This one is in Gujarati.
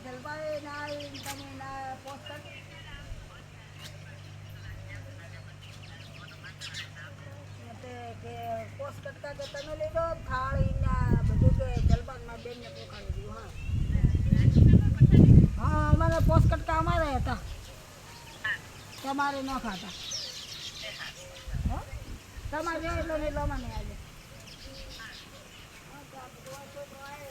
જલભાઈ ના તમે ના પોસ્ટ કે પોસ્ટ કરતા કે તમે લીધો થાળી ના બધું કે જલબાગમાં બેનને પોખાડી દીધું. હા અમારે પોસ્ટ કરતા અમારે હતા તમારે ન ખાતા તમારે એટલો ને એટલો મને આજે છોકરો આવે